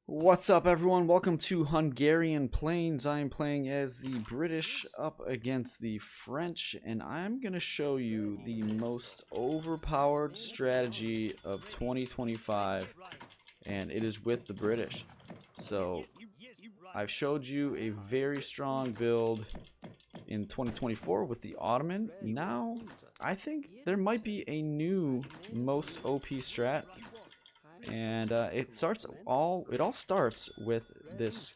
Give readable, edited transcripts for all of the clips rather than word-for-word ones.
What's up, everyone? Welcome to Hungarian Plains. I am playing as the British up against the French, and I'm going to show you the most overpowered strategy of 2025, and it is with the British. So, I've showed you a very strong build in 2024 with the Ottoman. Now, I think there might be a new most OP strat. And it all starts with this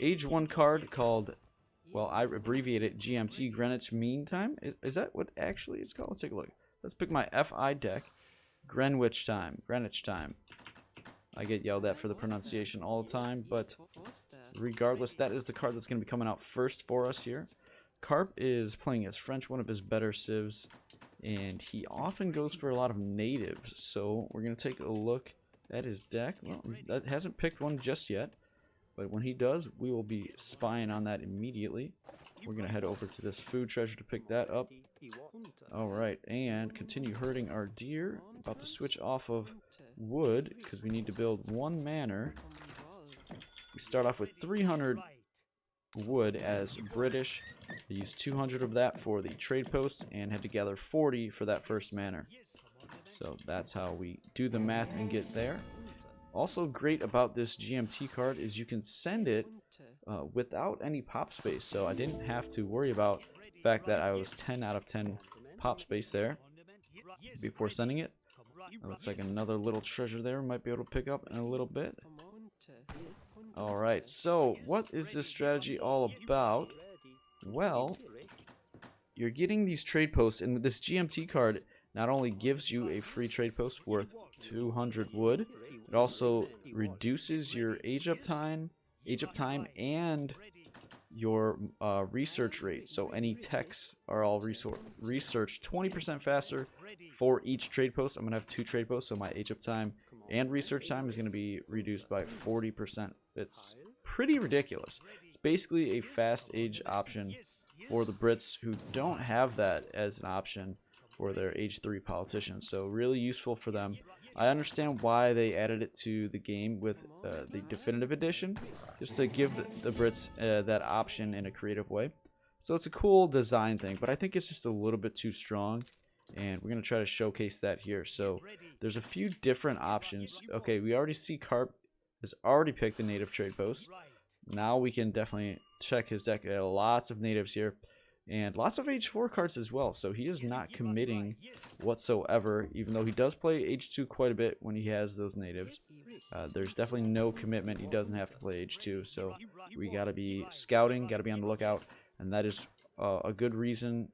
age 1 card called, well, I abbreviate it GMT, Greenwich Mean Time. Is that what actually it's called? Let's take a look. Let's pick my FI deck. Greenwich Time. I get yelled at for the pronunciation all the time, but regardless, that is the card that's going to be coming out first for us here. Carp is playing as French, one of his better civs, and he often goes for a lot of natives, so we're going to take a look at his deck. Well, that hasn't picked one just yet, but when he does, we will be spying on that immediately. We're going to head over to this food treasure to pick that up. Alright, and continue herding our deer. About to switch off of wood, because we need to build one manor. We start off with 300 wood as British. They use 200 of that for the trade post and had to gather 40 for that first manor. So that's how we do the math and get there. Also great about this GMT card is you can send it without any pop space. So I didn't have to worry about the fact that I was 10 out of 10 pop space there before sending it. That looks like another little treasure there we might be able to pick up in a little bit. Alright, so what is this strategy all about? Well, you're getting these trade posts, and with this GMT card, not only gives you a free trade post worth 200 wood, it also reduces your age up time and your research rate. So any techs are all researched 20% faster for each trade post. I'm going to have 2 trade posts, so my age up time and research time is going to be reduced by 40%. It's pretty ridiculous. It's basically a fast age option for the Brits who don't have that as an option for their age 3 politicians. So really useful for them. I understand why they added it to the game with the definitive edition, just to give the Brits that option in a creative way. So it's a cool design thing, but I think it's just a little bit too strong, and we're going to try to showcase that here. So there's a few different options. Okay, we already see Carp has already picked a native trade post. Now we can definitely check his deck. Lots of natives here, and lots of H4 cards as well, so he is not committing whatsoever, even though he does play H2 quite a bit when he has those natives. There's definitely no commitment. He doesn't have to play H2, so we got to be scouting, got to be on the lookout, and that is a good reason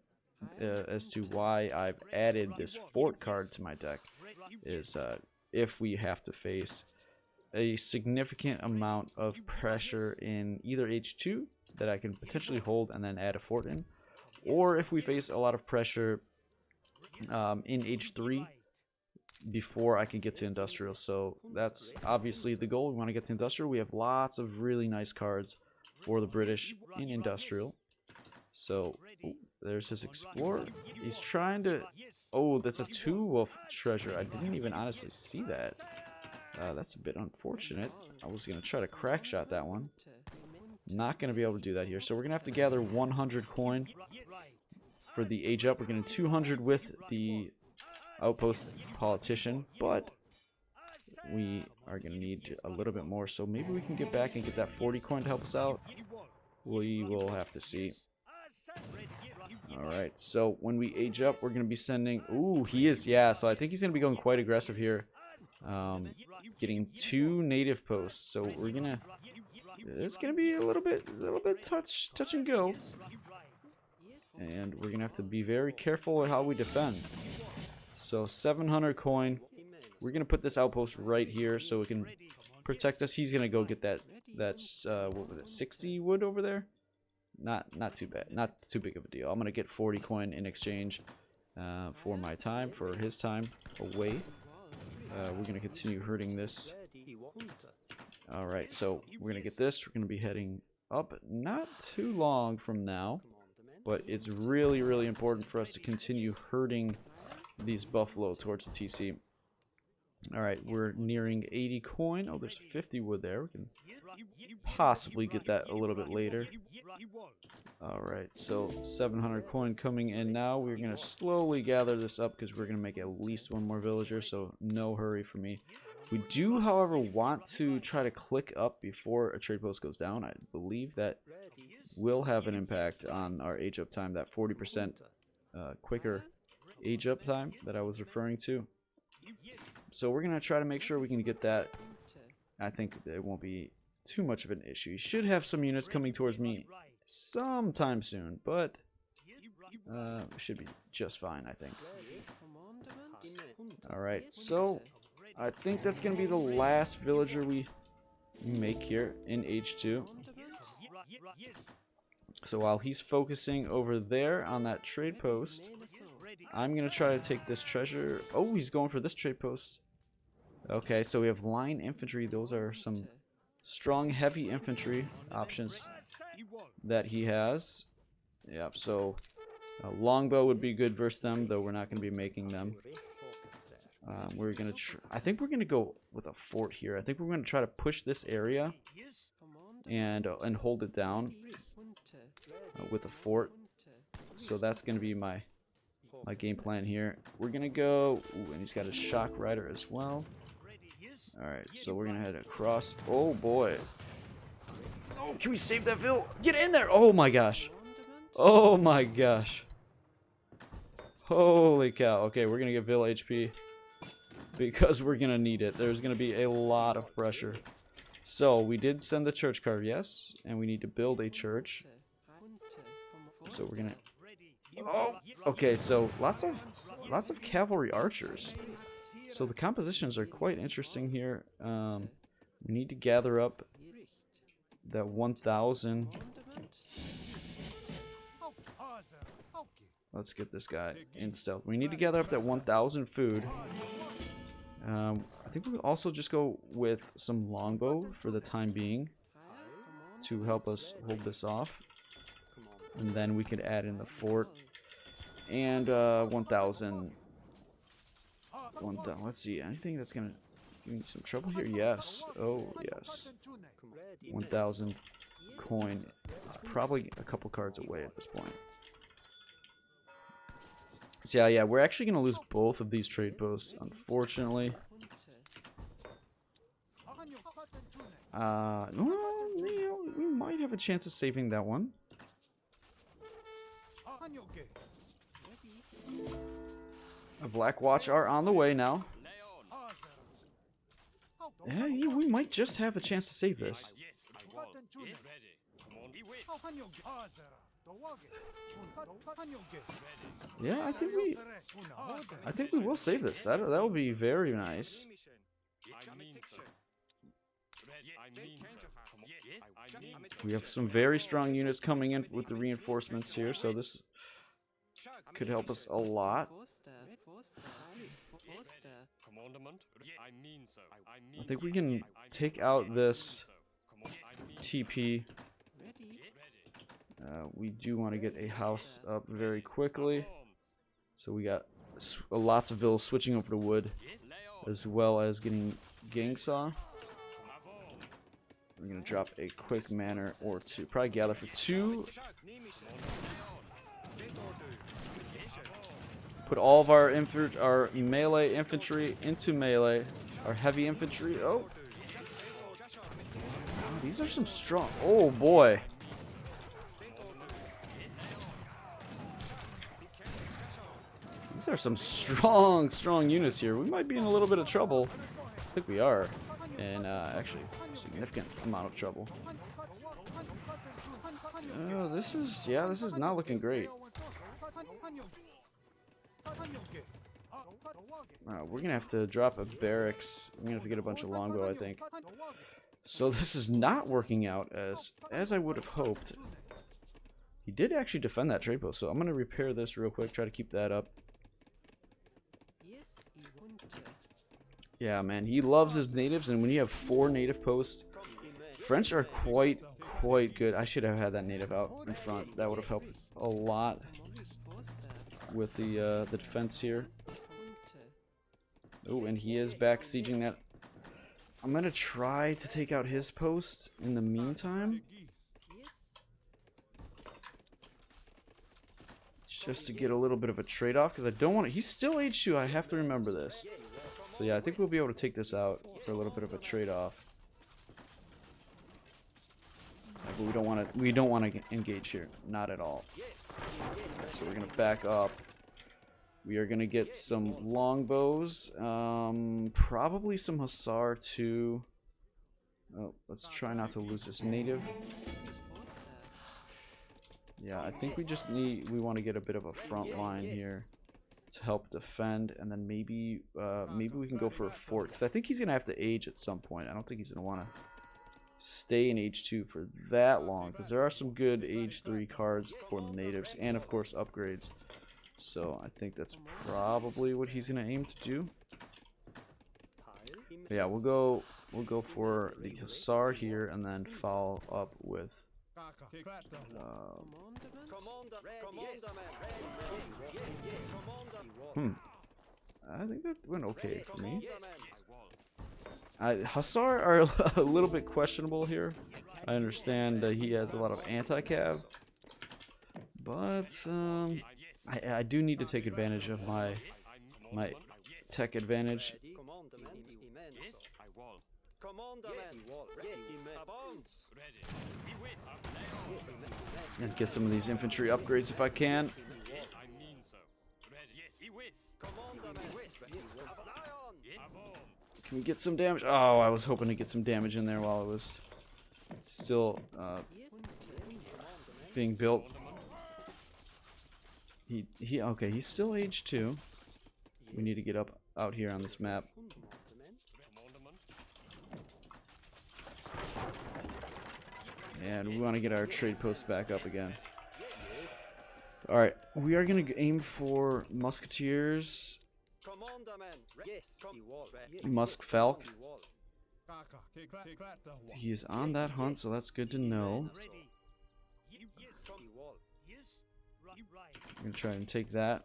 as to why I've added this fort card to my deck, is if we have to face a significant amount of pressure in either H2 that I can potentially hold and then add a fort in, or if we face a lot of pressure in H3 before I can get to industrial. So that's obviously the goal. We want to get to industrial. We have lots of really nice cards for the British in industrial. So there's his explorer. He's trying to, oh, that's a 2-wolf treasure. I didn't even honestly see that. That's a bit unfortunate. I was going to try to crack shot that one. Not going to be able to do that here. So we're going to have to gather 100 coin for the age up. We're getting 200 with the outpost politician, but we are going to need a little bit more. So maybe we can get back and get that 40 coin to help us out. We will have to see. Alright, so when we age up, we're going to be sending... Ooh, he is, yeah, so I think he's going to be going quite aggressive here. Getting 2 native posts, so we're going to... It's going to be a little bit touch and go. And we're going to have to be very careful at how we defend. So 700 coin. We're going to put this outpost right here so it can protect us. He's going to go get that's what was it, 60 wood over there? Not too bad. Not too big of a deal. I'm going to get 40 coin in exchange for my time, for his time away. We're going to continue herding this. Alright, so we're going to get this. We're going to be heading up not too long from now, but it's really, really important for us to continue herding these buffalo towards the TC. Alright, we're nearing 80 coin. Oh, there's 50 wood there. We can possibly get that a little bit later. Alright, so 700 coin coming in now. We're going to slowly gather this up because we're going to make at least one more villager, so no hurry for me. We do, however, want to try to click up before a trade post goes down. I believe that will have an impact on our age up time, that 40% quicker age up time that I was referring to. So we're going to try to make sure we can get that. I think it won't be too much of an issue. You should have some units coming towards me sometime soon, but it should be just fine, I think. Alright, so I think that's going to be the last villager we make here in Age 2. So while he's focusing over there on that trade post, I'm going to try to take this treasure. Oh, he's going for this trade post. Okay, so we have line infantry. Those are some strong heavy infantry options that he has. Yeah, so a longbow would be good versus them, though we're not going to be making them. We're going to I think we're going to go with a fort here. I think we're going to try to push this area and hold it down with a fort. So that's going to be my game plan here. We're going to go... Ooh, and he's got a shock rider as well. Alright, so we're going to head across. Oh, boy. Oh, can we save that Vil? Get in there! Oh, my gosh. Oh, my gosh. Holy cow. Okay, we're going to get Vil HP because we're going to need it. There's going to be a lot of pressure. So, we did send the church card, yes. And we need to build a church. So, we're going to... Oh, okay, so lots of cavalry archers. So the compositions are quite interesting here. We need to gather up that 1,000. Let's get this guy in stealth. We need to gather up that 1,000 food. I think we'll also just go with some longbow for the time being to help us hold this off. And then we could add in the fort. And 1,000. Let's see, anything that's gonna give me some trouble here? Yes. Oh, yes. 1,000 coin. It's probably a couple cards away at this point. So yeah, we're actually gonna lose both of these trade posts, unfortunately. We might have a chance of saving that one. A Black Watch are on the way now. Yeah, we might just have a chance to save this. Yeah, I think we will save this. That will be very nice. We have some very strong units coming in with the reinforcements here, so this could help us a lot. I think we can take out this TP. We do want to get a house up very quickly. So we got lots of villas switching over to wood, as well as getting gang saw. We're going to drop a quick manor or two. Probably gather for 2. Put all of our melee infantry into melee. Our heavy infantry. Oh. These are some strong. Oh boy. These are some strong units here. We might be in a little bit of trouble. I think we are. And actually, a significant amount of trouble. This is not looking great. We're gonna have to drop a barracks. We're gonna have to get a bunch of longbow, I think. So this is not working out as I would have hoped. He did actually defend that trade post, so I'm gonna repair this real quick. Try to keep that up. Yeah, man, he loves his natives, and when you have 4 native posts, French are quite good. I should have had that native out in front. That would have helped a lot with the defense here. Oh, and he is back sieging that. I'm gonna try to take out his post in the meantime. Just to get a little bit of a trade-off, because I don't want to. He's still H2. I have to remember this. So yeah, I think we'll be able to take this out for a little bit of a trade-off. But we don't want to engage here, not at all. Okay, so we're gonna back up. We are gonna get some longbows, probably some hussar too. Oh, let's try not to lose this native. Yeah, I think we want to get a bit of a front line here to help defend, and then maybe we can go for a fort, because I think he's gonna have to age at some point. I don't think he's gonna want to stay in age 2 for that long, because there are some good age 3 cards for the natives, and of course upgrades. So I think that's probably what he's gonna aim to do. But yeah, we'll go for the hussar here, and then follow up with. I think that went okay for me. Hussar are a little bit questionable here. I understand that he has a lot of anti-cav, but I do need to take advantage of my tech advantage. And get some of these infantry upgrades if I can. Can we get some damage? Oh, I was hoping to get some damage in there while it was still being built. Okay, he's still age 2. We need to get out here on this map. And we want to get our trade posts back up again. Alright, we are going to aim for musketeers. Musk Falk. He's on that hunt, so that's good to know. I'm going to try and take that.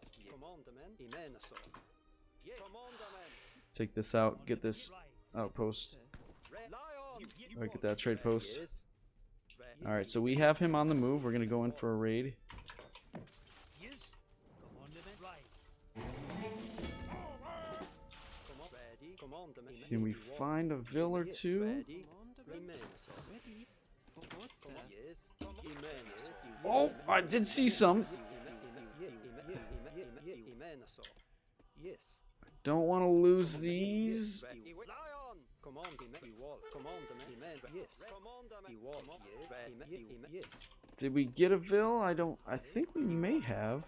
Take this out, get this outpost. Alright, get that trade post. Alright, so we have him on the move. We're going to go in for a raid. Can we find a vill or two? Oh, I did see some. Don't want to lose these. Did we get a vill? I think we may have.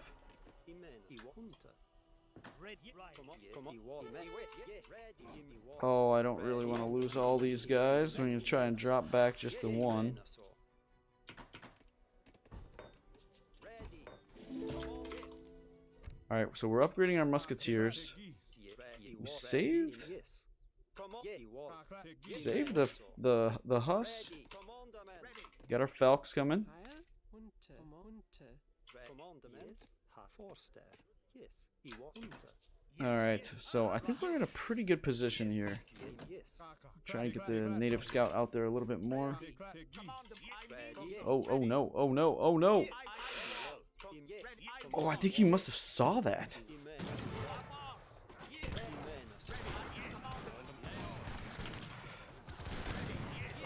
Oh, I don't really want to lose all these guys. We're going to try and drop back just the one. Alright, so we're upgrading our musketeers. We saved? Saved the Huss. Got our Falks coming. Alright, so I think we're in a pretty good position here. Try and get the native scout out there a little bit more. Oh no, oh no, oh no! Oh, I think he must have saw that.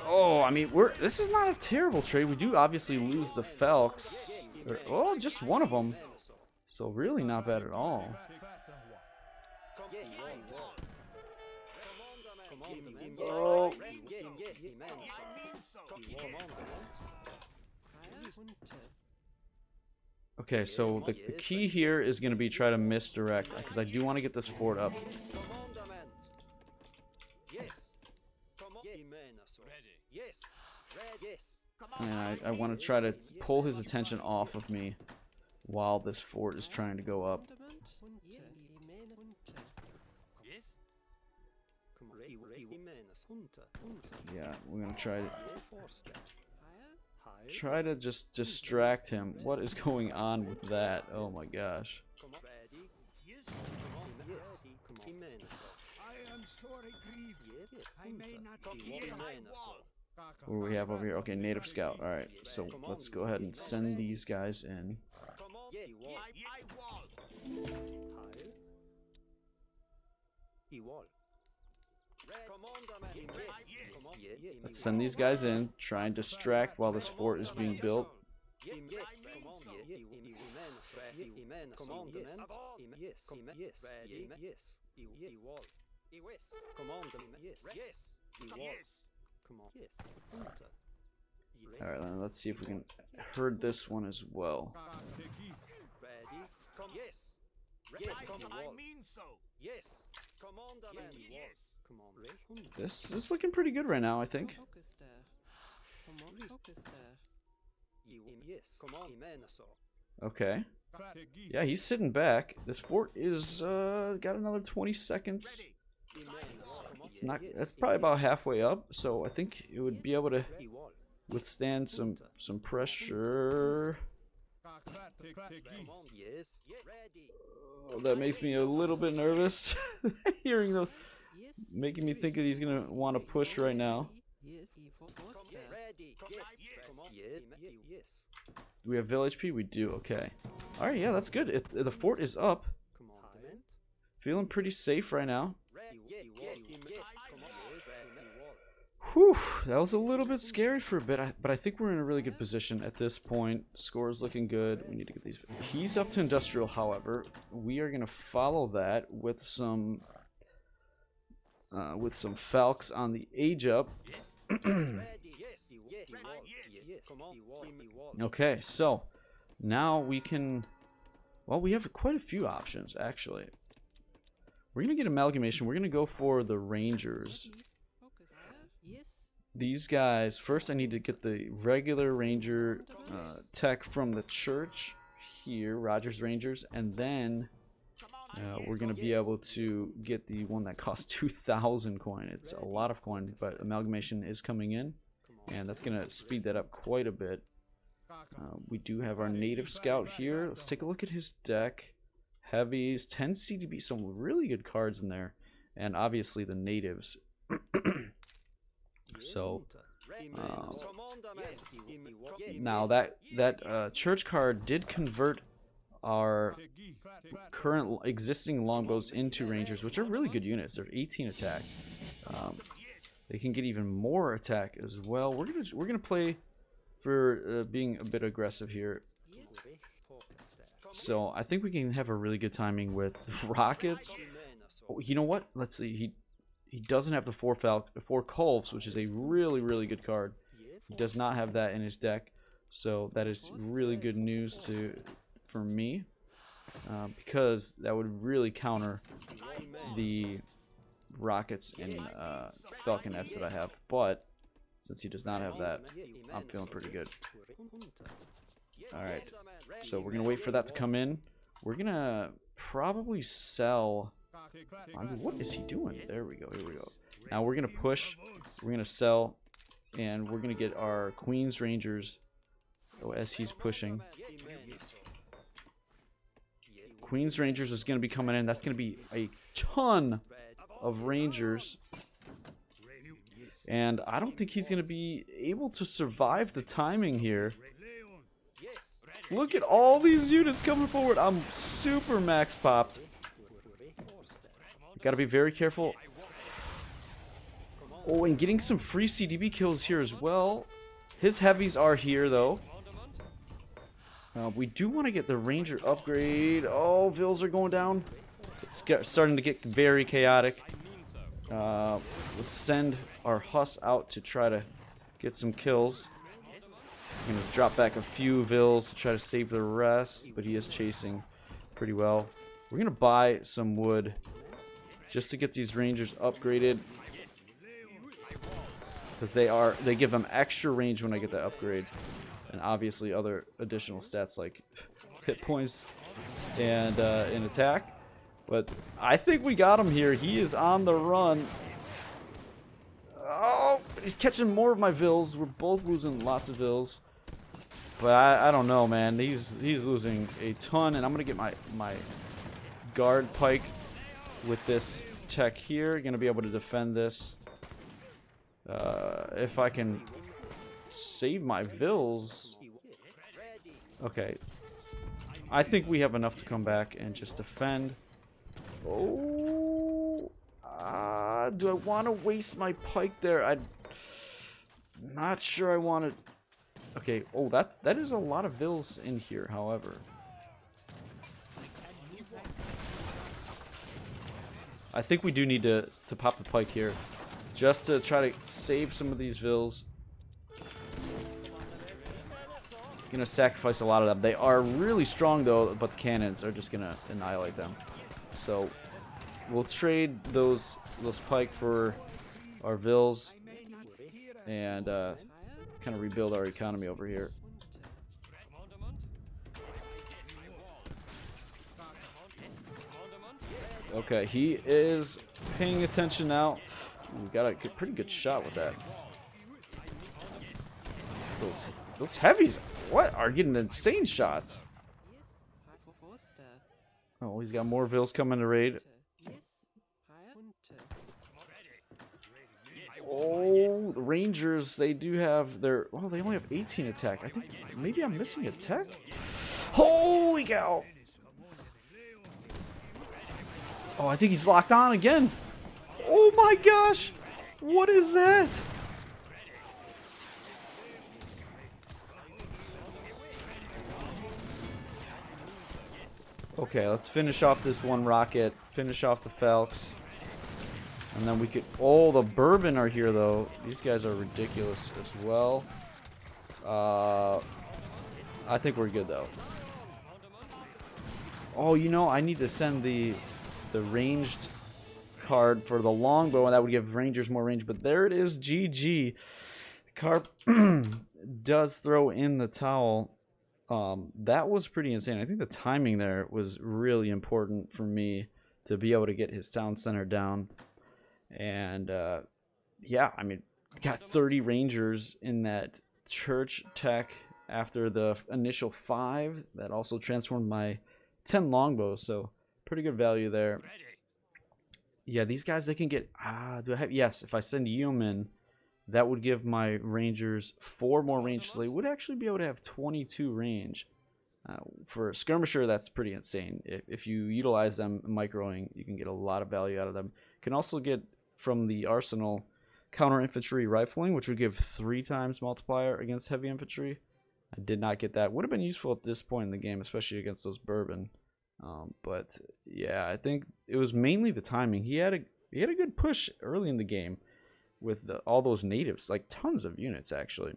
Oh, I mean, this is not a terrible trade. We do obviously lose the Falks. Oh, just one of them. So really not bad at all. Oh. Okay, so the key here is going to be try to misdirect, because I do want to get this fort up. And I want to try to pull his attention off of me while this fort is trying to go up. Yeah, we're going to try to just distract him. What is going on with that? Oh my gosh. What do we have over here? Okay, native scout. Alright, so let's go ahead and send these guys in. Let's send these guys in, try and distract while this fort is being built. Alright, then let's see if we can herd this one as well. This is looking pretty good right now, I think. Okay. Yeah, he's sitting back. This fort is got another 20 seconds. It's not. That's probably about halfway up, so I think it would be able to withstand some pressure. Oh, that makes me a little bit nervous. Hearing those, making me think that he's gonna want to push right now. Do we have village HP? We do. Okay. All right. Yeah, that's good. The fort is up. Feeling pretty safe right now. Whew, that was a little bit scary for a bit, but I think we're in a really good position at this point. Score is looking good. We need to get these. He's up to industrial, however. We are going to follow that with some Falks on the age up. Okay, so now we can. Well, we have quite a few options actually. We're going to get amalgamation. We're going to go for the Rangers. These guys, first I need to get the regular Ranger tech from the church here, Rogers Rangers, and then we're going to be able to get the one that costs 2,000 coin. It's a lot of coin, but amalgamation is coming in, and that's going to speed that up quite a bit. We do have our native scout here. Let's take a look at his deck. Heavies, 10 CDB, some really good cards in there, and obviously the natives. So now that church card did convert our current existing longbows into rangers, which are really good units. They're 18 attack. They can get even more attack as well. We're gonna play for being a bit aggressive here. So I think we can have a really good timing with rockets. Oh, you know what? Let's see. He doesn't have the four Culves, which is a really good card. He does not have that in his deck, so that is really good news for me, because that would really counter the rockets and falconets that I have. But since he does not have that, I'm feeling pretty good. All right, so we're gonna wait for that to come in. We're gonna probably sell. I mean, what is he doing? There we go. Here we go. Now we're gonna push. We're gonna sell, and we're gonna get our Queen's Rangers. Oh, as he's pushing, Queen's Rangers is gonna be coming in. That's gonna be a ton of Rangers, and I don't think he's gonna be able to survive the timing here. Look at all these units coming forward. I'm super max popped. Gotta be very careful. Oh, and getting some free CDB kills here as well. His heavies are here, though. We do want to get the Ranger upgrade. Oh, Vills are going down. It's starting to get very chaotic. Let's send our Huss out to try to get some kills. I'm going to drop back a few Vills to try to save the rest, but he is chasing pretty well. We're going to buy some wood just to get these Rangers upgraded, because they give them extra range when I get that upgrade, and obviously other additional stats like hit points and in attack. But I think we got him here. He is on the run. Oh, he's catching more of my Vills. We're both losing lots of Vills, but I don't know, man. He's losing a ton, and I'm gonna get my guard pike with this tech here. Gonna be able to defend this. If I can save my vills. Okay. I think we have enough to come back and just defend. Oh. Do I want to waste my pike there? I'm not sure I want to. Okay. Oh, that is a lot of vills in here, however. I think we do need to pop the pike here. Just to try to save some of these vills. Gonna sacrifice a lot of them. They are really strong though, but the cannons are just gonna annihilate them. So we'll trade those pike for our vills and kind of rebuild our economy over here. Okay, he is paying attention now. We got a pretty good shot with that. Those heavies, what, are getting insane shots. Oh, he's got more vills coming to raid. Oh, the Rangers, they do have their... Oh, they only have 18 attack. I think maybe I'm missing a tech. Holy cow! Oh, I think he's locked on again. Oh my gosh! What is that? Okay, let's finish off this one rocket. Finish off the Falcons. And then we could... Oh, the Bourbon are here, though. These guys are ridiculous as well. I think we're good, though. Oh, you know, I need to send the ranged card for the longbow, and that would give Rangers more range. But there it is, GG. Carp does throw in the towel. That was pretty insane. I think the timing there was really important for me to be able to get his town center down. And yeah, I mean, got 30 Rangers in that church tech after the initial 5. That also transformed my 10 longbows, so pretty good value there. Yeah, these guys, they can get... do I have... Yes, if I send Yeoman, that would give my Rangers 4 more range, so they would actually be able to have 22 range. For a skirmisher, that's pretty insane. If you utilize them microing, you can get a lot of value out of them. You can also get, from the arsenal, counter infantry rifling, which would give 3 times multiplier against heavy infantry. I did not get that. Would have been useful at this point in the game, especially against those Bourbon. But yeah, I think it was mainly the timing. He had a good push early in the game with all those natives, like tons of units actually.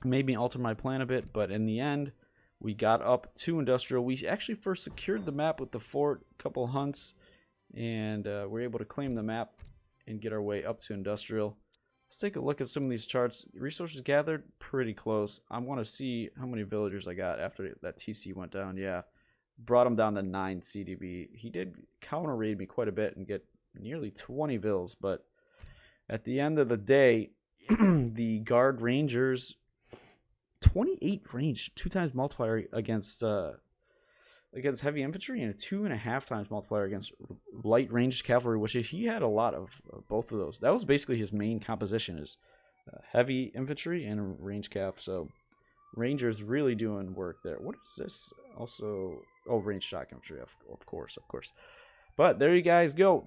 Made me alter my plan a bit, but in the end, we got up to industrial. We actually first secured the map with the fort, couple hunts, and we're able to claim the map and get our way up to industrial. Let's take a look at some of these charts. Resources gathered, pretty close. I want to see how many villagers I got after that TC went down. Yeah, brought him down to 9 CDB. He did counter raid me quite a bit and get nearly 20 vills, but at the end of the day, the Guard Rangers, 28 range, 2 times multiplier against heavy infantry, and a 2.5 times multiplier against light ranged cavalry, which he had a lot of both of those. That was basically his main composition, is heavy infantry and range cav. So Rangers really doing work there. What is this? Also, oh, range shock infantry, of course. But there you guys go.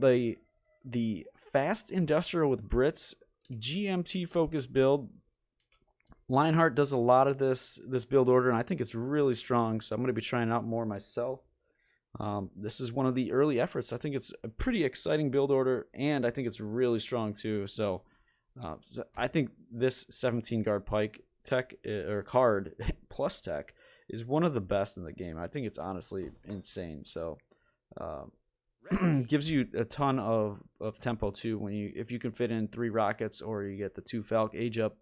The fast industrial with Brits, GMT focused build. Lionheart does a lot of this build order, and I think it's really strong, so I'm going to be trying out more myself. This is one of the early efforts. I think it's a pretty exciting build order, and I think it's really strong too. So I think this 17 guard pike tech or card plus tech is one of the best in the game. I think it's honestly insane. So gives you a ton of tempo too if you can fit in 3 rockets or you get the 2 Falc age up.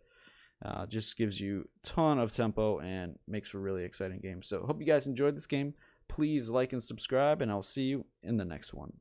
Just gives you a ton of tempo and makes for a really exciting game. So hope you guys enjoyed this game. Please like and subscribe, and I'll see you in the next one.